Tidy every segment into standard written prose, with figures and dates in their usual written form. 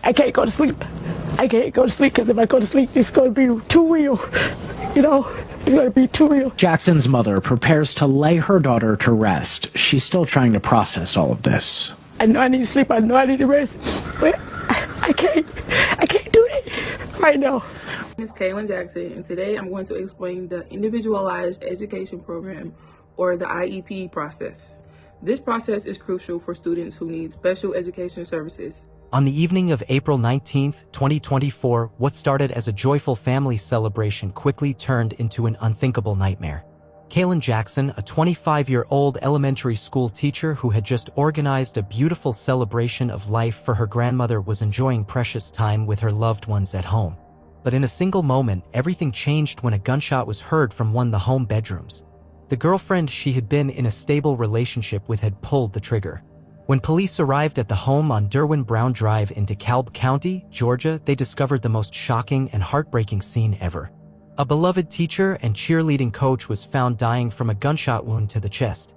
I can't go to sleep. I can't go to sleep because if I go to sleep, it's going to be too real. You know, it's going to be too real. Jackson's mother prepares to lay her daughter to rest. She's still trying to process all of this. I know I need to sleep. I know I need to rest. But I can't do it right now. My name is Kaylin Jackson, and today I'm going to explain the Individualized Education Program, or the IEP process. This process is crucial for students who need special education services. On the evening of April 19, 2024, what started as a joyful family celebration quickly turned into an unthinkable nightmare. Kaylin Jackson, a 25-year-old elementary school teacher who had just organized a beautiful celebration of life for her grandmother, was enjoying precious time with her loved ones at home. But in a single moment, everything changed when a gunshot was heard from one of the home bedrooms. The girlfriend she had been in a stable relationship with had pulled the trigger. When police arrived at the home on Derwin Brown Drive in DeKalb County, Georgia, they discovered the most shocking and heartbreaking scene ever. A beloved teacher and cheerleading coach was found dying from a gunshot wound to the chest.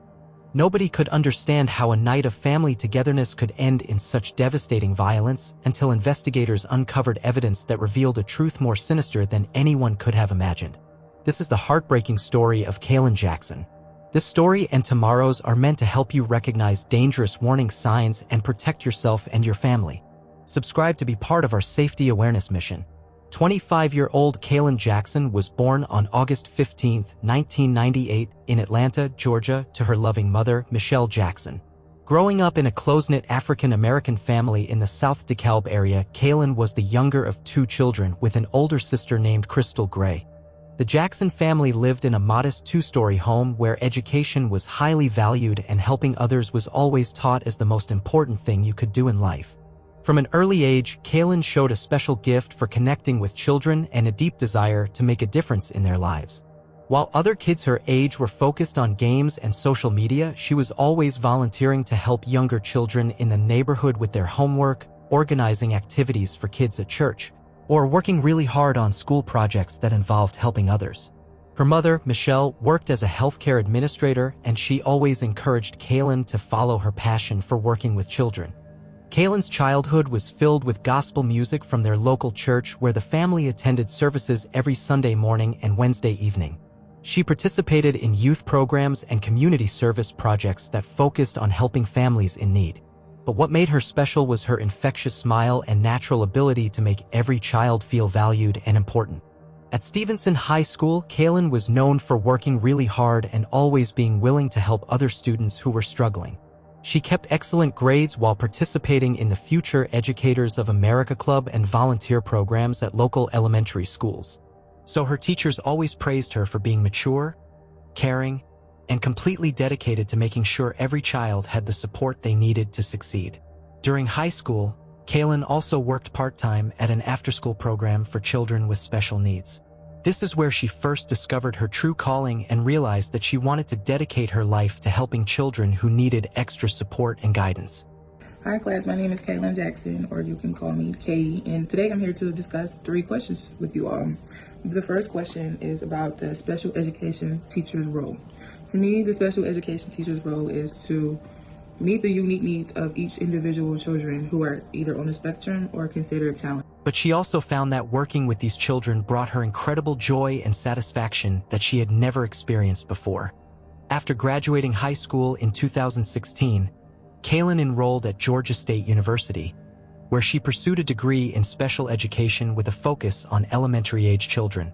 Nobody could understand how a night of family togetherness could end in such devastating violence until investigators uncovered evidence that revealed a truth more sinister than anyone could have imagined. This is the heartbreaking story of Kaylin Jackson. This story and tomorrow's are meant to help you recognize dangerous warning signs and protect yourself and your family. Subscribe to be part of our safety awareness mission. 25-year-old Kaylin Jackson was born on August 15, 1998, in Atlanta, Georgia, to her loving mother, Michelle Jackson. Growing up in a close-knit African-American family in the South DeKalb area, Kaylin was the younger of two children with an older sister named Crystal Gray. The Jackson family lived in a modest two-story home where education was highly valued and helping others was always taught as the most important thing you could do in life. From an early age, Kaylin showed a special gift for connecting with children and a deep desire to make a difference in their lives. While other kids her age were focused on games and social media, she was always volunteering to help younger children in the neighborhood with their homework, organizing activities for kids at church, or working really hard on school projects that involved helping others. Her mother, Michelle, worked as a healthcare administrator, and she always encouraged Kaylin to follow her passion for working with children. Kaylin's childhood was filled with gospel music from their local church, where the family attended services every Sunday morning and Wednesday evening. She participated in youth programs and community service projects that focused on helping families in need. But what made her special was her infectious smile and natural ability to make every child feel valued and important. At Stevenson High School, Kaylin was known for working really hard and always being willing to help other students who were struggling. She kept excellent grades while participating in the Future Educators of America Club and volunteer programs at local elementary schools. So her teachers always praised her for being mature, caring, and completely dedicated to making sure every child had the support they needed to succeed. During high school, Kaylin also worked part-time at an after-school program for children with special needs. This is where she first discovered her true calling and realized that she wanted to dedicate her life to helping children who needed extra support and guidance. Hi class, my name is Kaylin Jackson, or you can call me Katie, and today I'm here to discuss 3 questions with you all. The first question is about the special education teacher's role. To me, the special education teacher's role is to meet the unique needs of each individual children who are either on the spectrum or considered challenged. But she also found that working with these children brought her incredible joy and satisfaction that she had never experienced before. After graduating high school in 2016, Kaylin enrolled at Georgia State University, where she pursued a degree in special education with a focus on elementary-age children.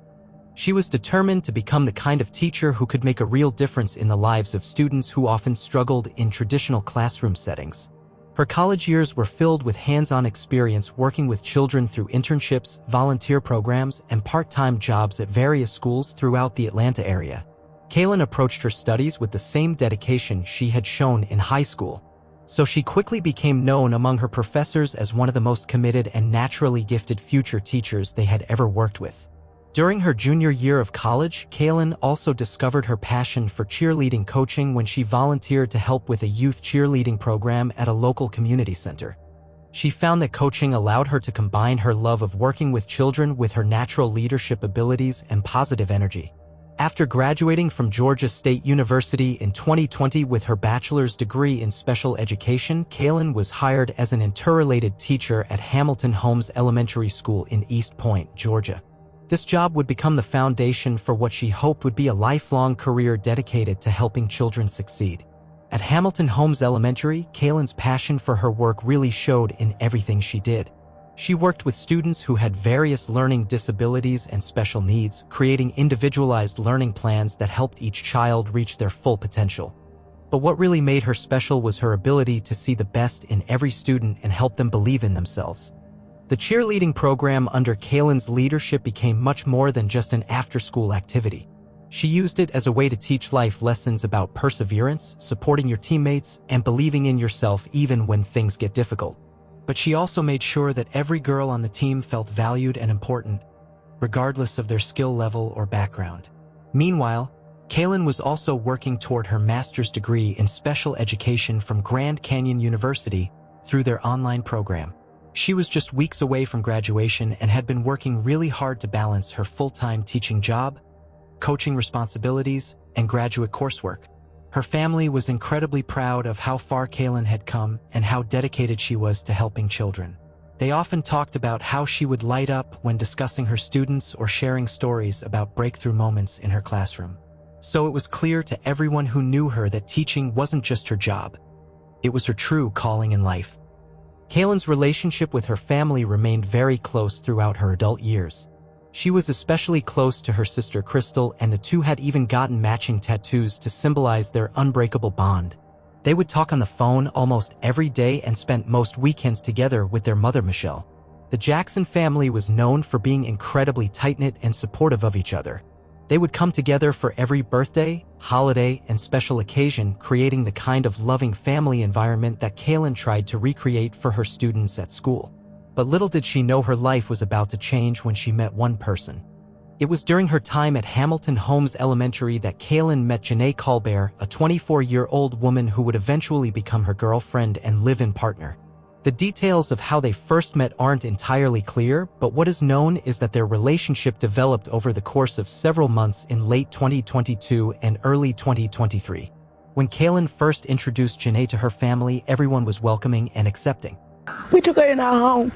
She was determined to become the kind of teacher who could make a real difference in the lives of students who often struggled in traditional classroom settings. Her college years were filled with hands-on experience working with children through internships, volunteer programs, and part-time jobs at various schools throughout the Atlanta area. Kaylin approached her studies with the same dedication she had shown in high school, so she quickly became known among her professors as one of the most committed and naturally gifted future teachers they had ever worked with. During her junior year of college, Kaylin also discovered her passion for cheerleading coaching when she volunteered to help with a youth cheerleading program at a local community center. She found that coaching allowed her to combine her love of working with children with her natural leadership abilities and positive energy. After graduating from Georgia State University in 2020 with her bachelor's degree in special education, Kaylin was hired as an interrelated teacher at Hamilton Holmes Elementary School in East Point, Georgia. This job would become the foundation for what she hoped would be a lifelong career dedicated to helping children succeed. At Hamilton Holmes Elementary, Kaylin's passion for her work really showed in everything she did. She worked with students who had various learning disabilities and special needs, creating individualized learning plans that helped each child reach their full potential. But what really made her special was her ability to see the best in every student and help them believe in themselves. The cheerleading program under Kaylin's leadership became much more than just an after-school activity. She used it as a way to teach life lessons about perseverance, supporting your teammates, and believing in yourself even when things get difficult. But she also made sure that every girl on the team felt valued and important, regardless of their skill level or background. Meanwhile, Kaylin was also working toward her master's degree in special education from Grand Canyon University through their online program. She was just weeks away from graduation and had been working really hard to balance her full-time teaching job, coaching responsibilities, and graduate coursework. Her family was incredibly proud of how far Kaylin had come and how dedicated she was to helping children. They often talked about how she would light up when discussing her students or sharing stories about breakthrough moments in her classroom. So it was clear to everyone who knew her that teaching wasn't just her job. It was her true calling in life. Kaylin's relationship with her family remained very close throughout her adult years. She was especially close to her sister Crystal, and the two had even gotten matching tattoos to symbolize their unbreakable bond. They would talk on the phone almost every day and spent most weekends together with their mother Michelle. The Jackson family was known for being incredibly tight-knit and supportive of each other. They would come together for every birthday, holiday, and special occasion, creating the kind of loving family environment that Kaylin tried to recreate for her students at school. But little did she know her life was about to change when she met one person. It was during her time at Hamilton Holmes Elementary that Kaylin met Janae Colbert, a 24-year-old woman who would eventually become her girlfriend and live-in partner. The details of how they first met aren't entirely clear, but what is known is that their relationship developed over the course of several months in late 2022 and early 2023. When Kaylin first introduced Janae to her family, everyone was welcoming and accepting. We took her in our home.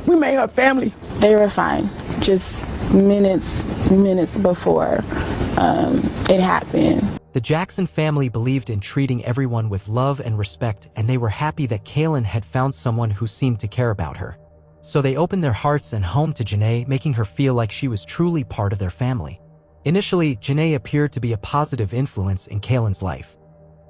We made her family. They were fine. Just minutes before it happened. The Jackson family believed in treating everyone with love and respect, and they were happy that Kaylin had found someone who seemed to care about her. So they opened their hearts and home to Janae, making her feel like she was truly part of their family. Initially, Janae appeared to be a positive influence in Kaylin's life.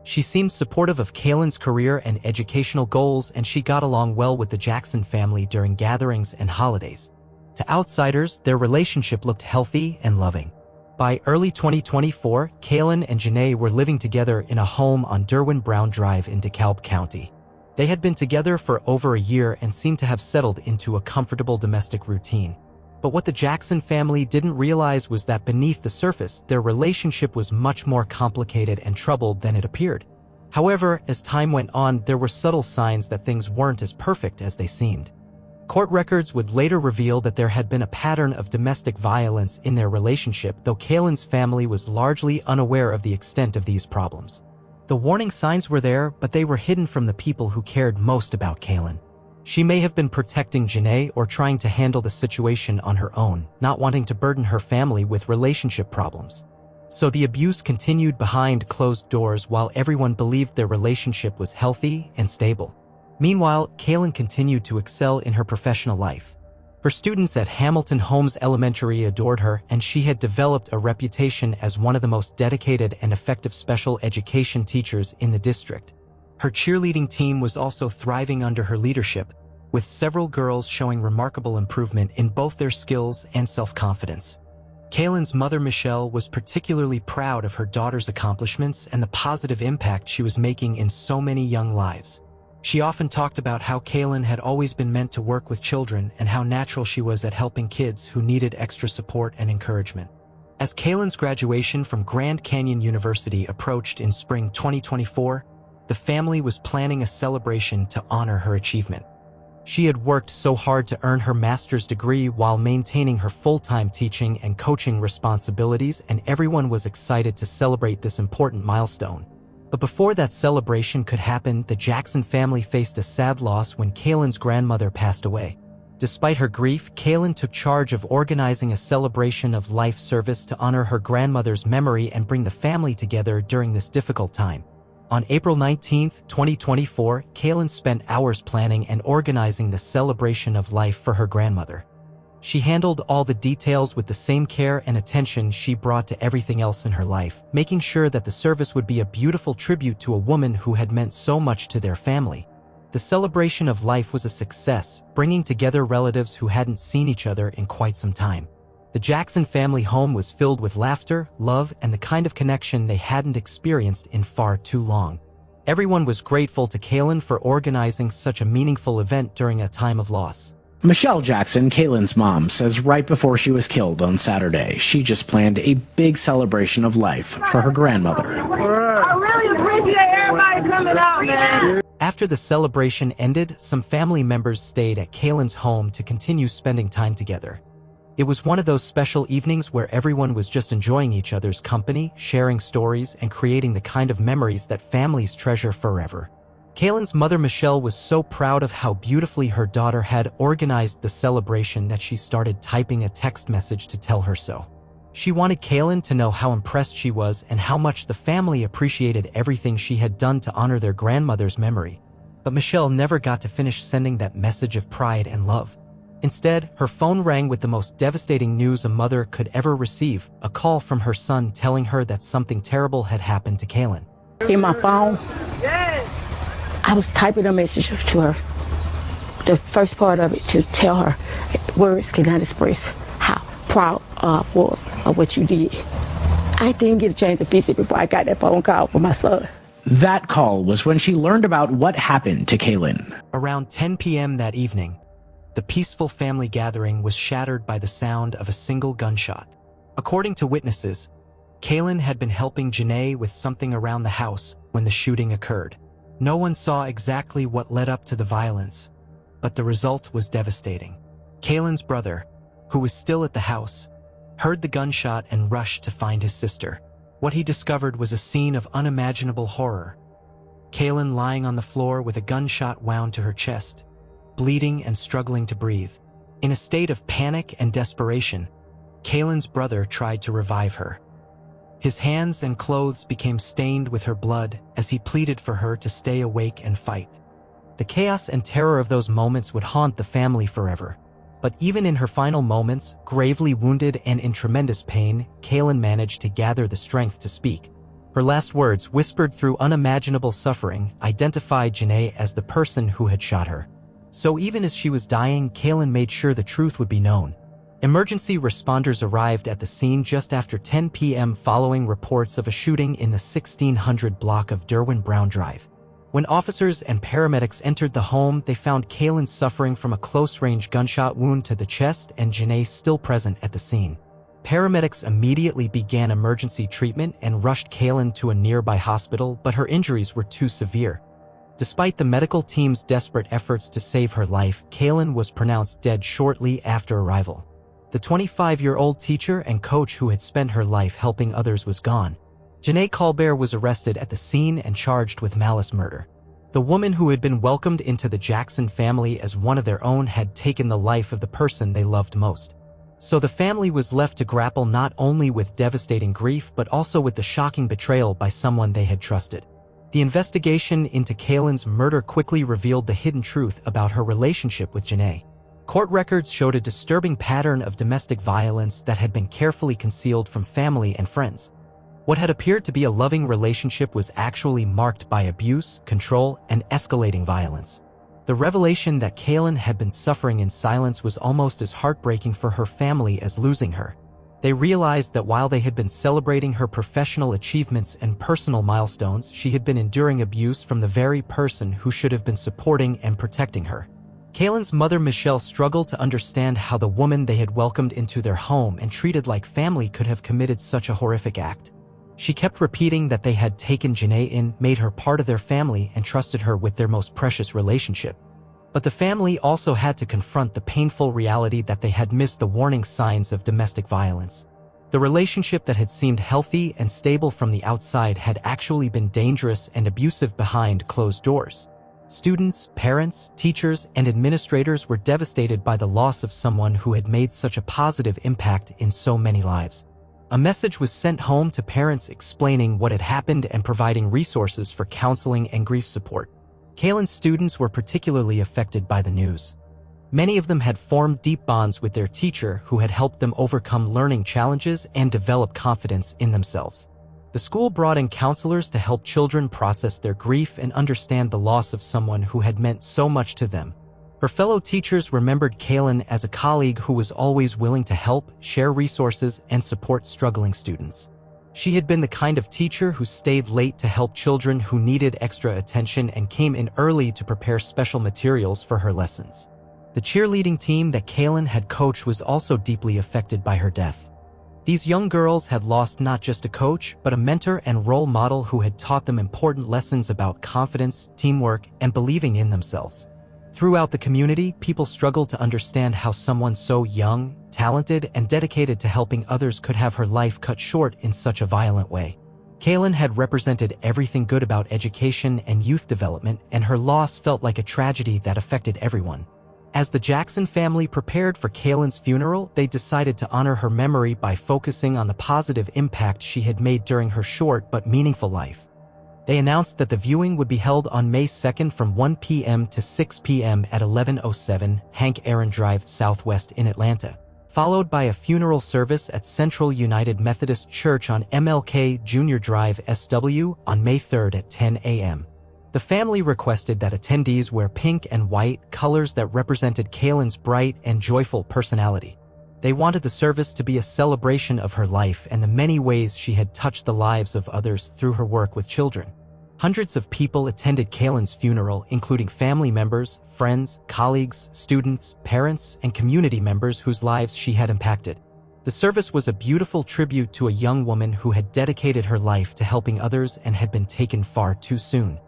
She seemed supportive of Kaylin's career and educational goals, and she got along well with the Jackson family during gatherings and holidays. To outsiders, their relationship looked healthy and loving. By early 2024, Kaylin and Janae were living together in a home on Derwin Brown Drive in DeKalb County. They had been together for over a year and seemed to have settled into a comfortable domestic routine. But what the Jackson family didn't realize was that beneath the surface, their relationship was much more complicated and troubled than it appeared. However, as time went on, there were subtle signs that things weren't as perfect as they seemed. Court records would later reveal that there had been a pattern of domestic violence in their relationship, though Kaylin's family was largely unaware of the extent of these problems. The warning signs were there, but they were hidden from the people who cared most about Kaylin. She may have been protecting Janae or trying to handle the situation on her own, not wanting to burden her family with relationship problems. So the abuse continued behind closed doors while everyone believed their relationship was healthy and stable. Meanwhile, Kaylin continued to excel in her professional life. Her students at Hamilton Holmes Elementary adored her, and she had developed a reputation as one of the most dedicated and effective special education teachers in the district. Her cheerleading team was also thriving under her leadership, with several girls showing remarkable improvement in both their skills and self-confidence. Kaylin's mother Michelle was particularly proud of her daughter's accomplishments and the positive impact she was making in so many young lives. She often talked about how Kaylin had always been meant to work with children and how natural she was at helping kids who needed extra support and encouragement. As Kaylin's graduation from Grand Canyon University approached in spring 2024, the family was planning a celebration to honor her achievement. She had worked so hard to earn her master's degree while maintaining her full-time teaching and coaching responsibilities, and everyone was excited to celebrate this important milestone. But before that celebration could happen, the Jackson family faced a sad loss when Kaylin's grandmother passed away. Despite her grief, Kaylin took charge of organizing a celebration of life service to honor her grandmother's memory and bring the family together during this difficult time. On April 19, 2024, Kaylin spent hours planning and organizing the celebration of life for her grandmother. She handled all the details with the same care and attention she brought to everything else in her life, making sure that the service would be a beautiful tribute to a woman who had meant so much to their family. The celebration of life was a success, bringing together relatives who hadn't seen each other in quite some time. The Jackson family home was filled with laughter, love, and the kind of connection they hadn't experienced in far too long. Everyone was grateful to Kaylin for organizing such a meaningful event during a time of loss. Michelle Jackson, Kaylin's mom, says right before she was killed on Saturday, she just planned a big celebration of life for her grandmother. I really appreciate everybody coming out, man. After the celebration ended, some family members stayed at Kaylin's home to continue spending time together. It was one of those special evenings where everyone was just enjoying each other's company, sharing stories, and creating the kind of memories that families treasure forever. Kaylin's mother Michelle was so proud of how beautifully her daughter had organized the celebration that she started typing a text message to tell her so. She wanted Kaylin to know how impressed she was and how much the family appreciated everything she had done to honor their grandmother's memory. But Michelle never got to finish sending that message of pride and love. Instead, her phone rang with the most devastating news a mother could ever receive, a call from her son telling her that something terrible had happened to Kaylin. In my phone, I was typing a message to her. The first part of it to tell her words cannot express how proud I was of what you did. I didn't get a chance to fix it before I got that phone call from my son. That call was when she learned about what happened to Kaylin. Around 10 p.m. that evening, the peaceful family gathering was shattered by the sound of a single gunshot. According to witnesses, Kaylin had been helping Janae with something around the house when the shooting occurred. No one saw exactly what led up to the violence, but the result was devastating. Kaylin's brother, who was still at the house, heard the gunshot and rushed to find his sister. What he discovered was a scene of unimaginable horror. Kaylin lying on the floor with a gunshot wound to her chest, bleeding and struggling to breathe. In a state of panic and desperation, Kaylin's brother tried to revive her. His hands and clothes became stained with her blood as he pleaded for her to stay awake and fight. The chaos and terror of those moments would haunt the family forever. But even in her final moments, gravely wounded and in tremendous pain, Kaylin managed to gather the strength to speak. Her last words, whispered through unimaginable suffering, identified Janae as the person who had shot her. So even as she was dying, Kaylin made sure the truth would be known. Emergency responders arrived at the scene just after 10 p.m. following reports of a shooting in the 1600 block of Derwin Brown Drive. When officers and paramedics entered the home, they found Kaylin suffering from a close-range gunshot wound to the chest and Janae still present at the scene. Paramedics immediately began emergency treatment and rushed Kaylin to a nearby hospital, but her injuries were too severe. Despite the medical team's desperate efforts to save her life, Kaylin was pronounced dead shortly after arrival. The 25-year-old teacher and coach who had spent her life helping others was gone. Janae Colbert was arrested at the scene and charged with malice murder. The woman who had been welcomed into the Jackson family as one of their own had taken the life of the person they loved most. So the family was left to grapple not only with devastating grief but also with the shocking betrayal by someone they had trusted. The investigation into Kaylin's murder quickly revealed the hidden truth about her relationship with Janae. Court records showed a disturbing pattern of domestic violence that had been carefully concealed from family and friends. What had appeared to be a loving relationship was actually marked by abuse, control, and escalating violence. The revelation that Kaylin had been suffering in silence was almost as heartbreaking for her family as losing her. They realized that while they had been celebrating her professional achievements and personal milestones, she had been enduring abuse from the very person who should have been supporting and protecting her. Kaylin's mother Michelle struggled to understand how the woman they had welcomed into their home and treated like family could have committed such a horrific act. She kept repeating that they had taken Janae in, made her part of their family, and trusted her with their most precious relationship. But the family also had to confront the painful reality that they had missed the warning signs of domestic violence. The relationship that had seemed healthy and stable from the outside had actually been dangerous and abusive behind closed doors. Students, parents, teachers, and administrators were devastated by the loss of someone who had made such a positive impact in so many lives. A message was sent home to parents explaining what had happened and providing resources for counseling and grief support. Kaylin's students were particularly affected by the news. Many of them had formed deep bonds with their teacher who had helped them overcome learning challenges and develop confidence in themselves. The school brought in counselors to help children process their grief and understand the loss of someone who had meant so much to them. Her fellow teachers remembered Kaylin as a colleague who was always willing to help, share resources, and support struggling students. She had been the kind of teacher who stayed late to help children who needed extra attention and came in early to prepare special materials for her lessons. The cheerleading team that Kaylin had coached was also deeply affected by her death. These young girls had lost not just a coach, but a mentor and role model who had taught them important lessons about confidence, teamwork, and believing in themselves. Throughout the community, people struggled to understand how someone so young, talented, and dedicated to helping others could have her life cut short in such a violent way. Kaylin had represented everything good about education and youth development, and her loss felt like a tragedy that affected everyone. As the Jackson family prepared for Kaylin's funeral, they decided to honor her memory by focusing on the positive impact she had made during her short but meaningful life. They announced that the viewing would be held on May 2nd from 1 p.m. to 6 p.m. at 1107 Hank Aaron Drive Southwest in Atlanta, followed by a funeral service at Central United Methodist Church on MLK Jr. Drive SW on May 3rd at 10 a.m. The family requested that attendees wear pink and white, colors that represented Kaylin's bright and joyful personality. They wanted the service to be a celebration of her life and the many ways she had touched the lives of others through her work with children. Hundreds of people attended Kaylin's funeral, including family members, friends, colleagues, students, parents, and community members whose lives she had impacted. The service was a beautiful tribute to a young woman who had dedicated her life to helping others and had been taken far too soon.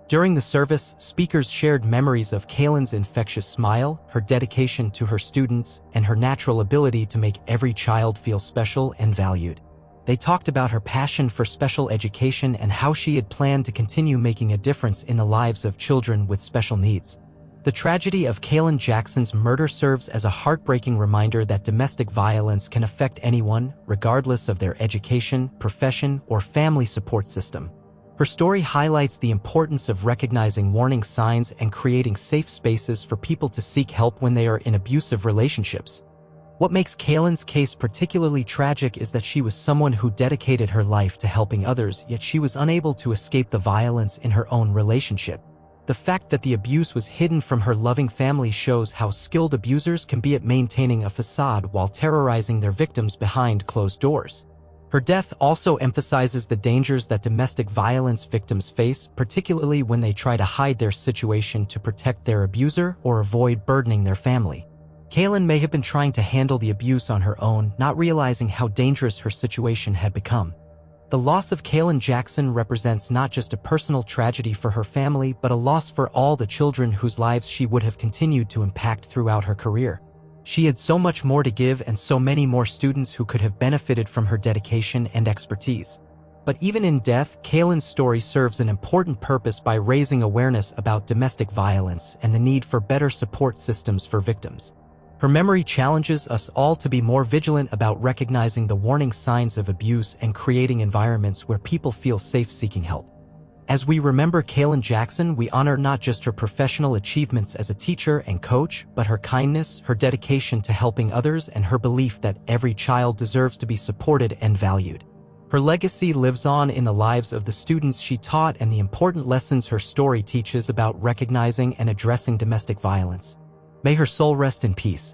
During the service, speakers shared memories of Kaylin's infectious smile, her dedication to her students, and her natural ability to make every child feel special and valued. They talked about her passion for special education and how she had planned to continue making a difference in the lives of children with special needs. The tragedy of Kaylin Jackson's murder serves as a heartbreaking reminder that domestic violence can affect anyone, regardless of their education, profession, or family support system. Her story highlights the importance of recognizing warning signs and creating safe spaces for people to seek help when they are in abusive relationships. What makes Kaylin's case particularly tragic is that she was someone who dedicated her life to helping others, yet she was unable to escape the violence in her own relationship. The fact that the abuse was hidden from her loving family shows how skilled abusers can be at maintaining a facade while terrorizing their victims behind closed doors. Her death also emphasizes the dangers that domestic violence victims face, particularly when they try to hide their situation to protect their abuser or avoid burdening their family. Kaylin may have been trying to handle the abuse on her own, not realizing how dangerous her situation had become. The loss of Kaylin Jackson represents not just a personal tragedy for her family, but a loss for all the children whose lives she would have continued to impact throughout her career. She had so much more to give and so many more students who could have benefited from her dedication and expertise. But even in death, Kaylin's story serves an important purpose by raising awareness about domestic violence and the need for better support systems for victims. Her memory challenges us all to be more vigilant about recognizing the warning signs of abuse and creating environments where people feel safe seeking help. As we remember Kaylin Jackson, we honor not just her professional achievements as a teacher and coach, but her kindness, her dedication to helping others, and her belief that every child deserves to be supported and valued. Her legacy lives on in the lives of the students she taught and the important lessons her story teaches about recognizing and addressing domestic violence. May her soul rest in peace.